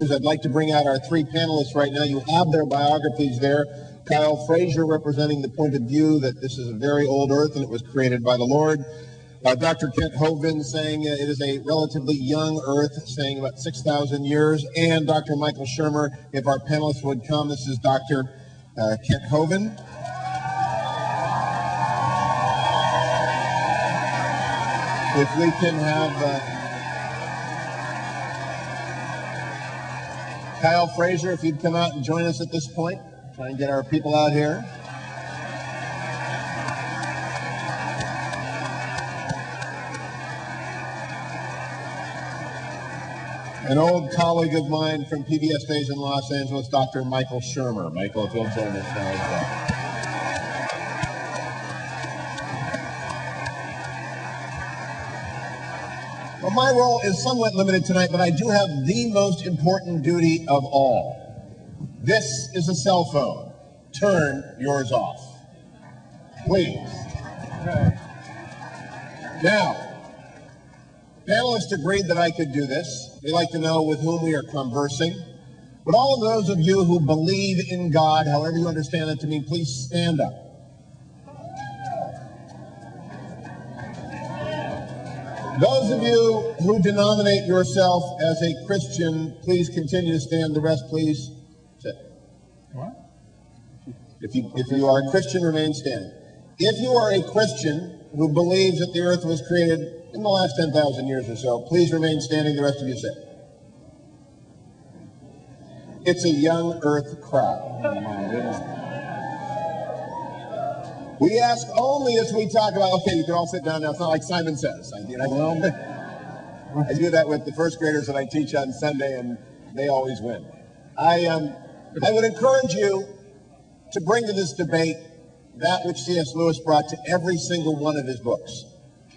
I'd like to bring out our three panelists right now. You have their biographies there. Kyle Frazier representing the point of view that this is a very old earth and it was created by the Lord. Dr. Kent Hovind saying it is a relatively young earth, saying about 6,000 years. And Dr. Michael Shermer, if our panelists would come. This is Dr. Kent Hovind. If we can have Kyle Frazier, if you'd come out and join us at this point. Try and get our people out here. An old colleague of mine from PBS days in Los Angeles, Dr. Michael Shermer. Michael, if you'll join us now as well. Well, my role is somewhat limited tonight, but I do have the most important duty of all. This is a cell phone. Turn yours off. Please. Okay. Now, panelists agreed that I could do this. They like to know with whom we are conversing. But all of those of you who believe in God, however you understand that to mean, please stand up. Those of you who denominate yourself as a Christian, please continue to stand. The rest, please sit. What? If you are a Christian, remain standing. If you are a Christian who believes that the earth was created in the last 10,000 years or so, please remain standing. The rest of you sit. It's a young earth crowd. We ask only as we talk about, okay, you can all sit down now. It's not like Simon Says. I do that with the first graders that I teach on Sunday, and they always win. I would encourage you to bring to this debate that which C.S. Lewis brought to every single one of his books.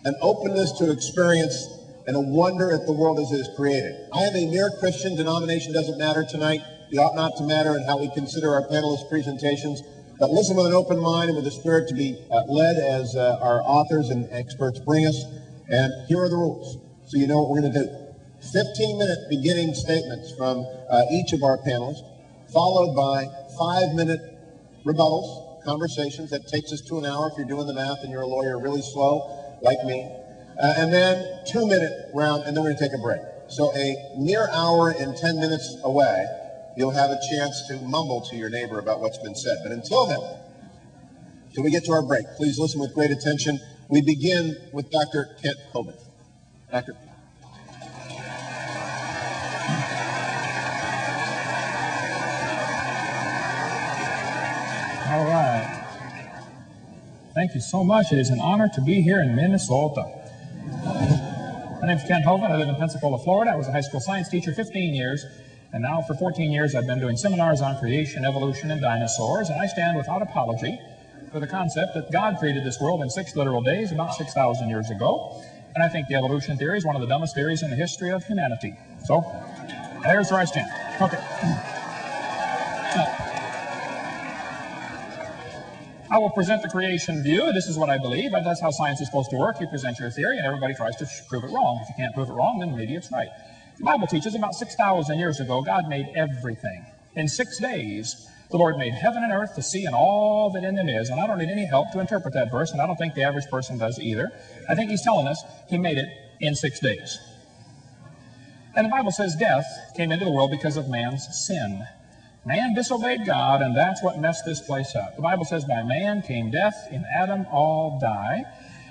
An openness to experience and a wonder at the world as it is created. I am a mere Christian. Denomination doesn't matter tonight. It ought not to matter in how we consider our panelists' presentations. But listen with an open mind and with a spirit to be led as our authors and experts bring us. And here are the rules, so you know what we're going to do. 15-minute beginning statements from each of our panelists, followed by 5-minute rebuttals, conversations. That takes us to an hour if you're doing the math and you're a lawyer really slow, like me. And then 2-minute round, and then we're going to take a break. So a mere hour and 10 minutes away, you'll have a chance to mumble to your neighbor about what's been said. But until then, till we get to our break, please listen with great attention. We begin with Dr. Kent Hovind. Doctor. All right. Thank you so much. It is an honor to be here in Minnesota. My name is Kent Hovind. I live in Pensacola, Florida. I was a high school science teacher 15 years, and now for 14 years I've been doing seminars on creation, evolution, and dinosaurs, and I stand without apology for the concept that God created this world in 6 literal days about 6,000 years ago, and I think the evolution theory is one of the dumbest theories in the history of humanity. So, there's where I stand. Okay. I will present the creation view. This is what I believe. That's how science is supposed to work. You present your theory, and everybody tries to prove it wrong. If you can't prove it wrong, then maybe it's right. The Bible teaches about 6,000 years ago, God made everything. In 6 days, the Lord made heaven and earth, the sea, and all that in them is. And I don't need any help to interpret that verse, and I don't think the average person does either. I think he's telling us he made it in 6 days. And the Bible says death came into the world because of man's sin. Man disobeyed God, and that's what messed this place up. The Bible says by man came death, in Adam all die.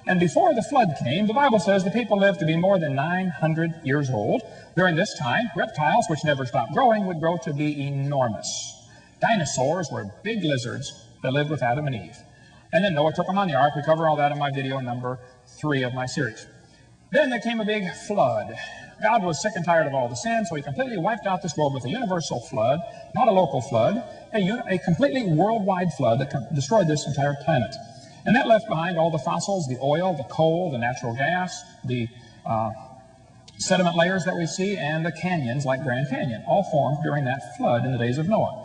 And before the flood came, the Bible says the people lived to be more than 900 years old. During this time, reptiles, which never stopped growing, would grow to be enormous. Dinosaurs were big lizards that lived with Adam and Eve. And then Noah took them on the ark. We cover all that in my video number 3 of my series. Then there came a big flood. God was sick and tired of all the sin, so he completely wiped out this world with a universal flood, not a local flood, a completely worldwide flood that destroyed this entire planet. And that left behind all the fossils, the oil, the coal, the natural gas, the sediment layers that we see, and the canyons like Grand Canyon, all formed during that flood in the days of Noah.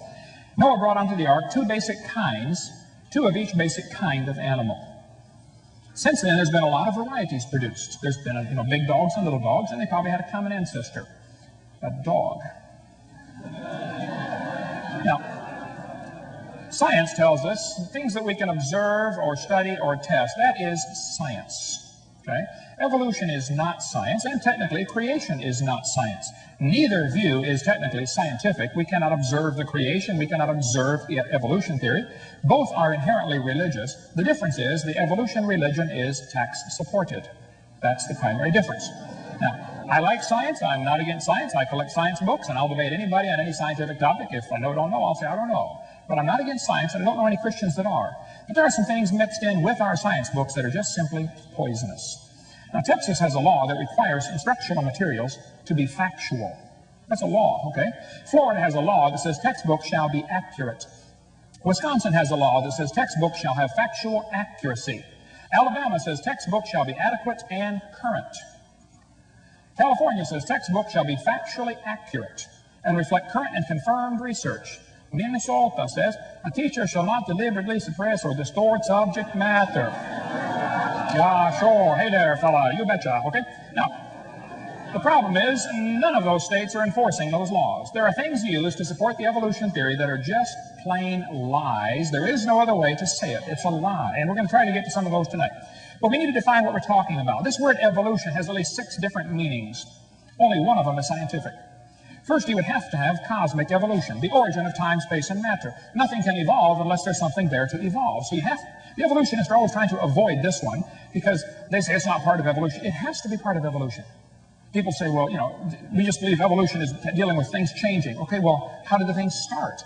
Noah brought onto the ark 2 basic kinds, 2 of each basic kind of animal. Since then, there's been a lot of varieties produced. There's been, big dogs and little dogs, and they probably had a common ancestor, a dog. Science tells us things that we can observe or study or test. That is science. Okay? Evolution is not science, and technically creation is not science. Neither view is technically scientific. We cannot observe the creation. We cannot observe evolution theory. Both are inherently religious. The difference is the evolution religion is tax-supported. That's the primary difference. Now, I like science. I'm not against science. I collect science books, and I'll debate anybody on any scientific topic. If I don't know, I'll say I don't know. But I'm not against science, and I don't know any Christians that are. But there are some things mixed in with our science books that are just simply poisonous. Now, Texas has a law that requires instructional materials to be factual. That's a law, okay? Florida has a law that says textbooks shall be accurate. Wisconsin has a law that says textbooks shall have factual accuracy. Alabama says textbooks shall be adequate and current. California says textbooks shall be factually accurate and reflect current and confirmed research. Minnesota says a teacher shall not deliberately suppress or distort subject matter. Yeah, sure. Hey there, fella. You betcha. Okay? Now, the problem is none of those states are enforcing those laws. There are things used to support the evolution theory that are just plain lies. There is no other way to say it. It's a lie. And we're going to try to get to some of those tonight. But we need to define what we're talking about. This word evolution has at least 6 different meanings. Only one of them is scientific. First, you would have to have cosmic evolution, the origin of time, space, and matter. Nothing can evolve unless there's something there to evolve. So the evolutionists are always trying to avoid this one because they say it's not part of evolution. It has to be part of evolution. People say, well, we just believe evolution is dealing with things changing. Okay, well, how did the things start?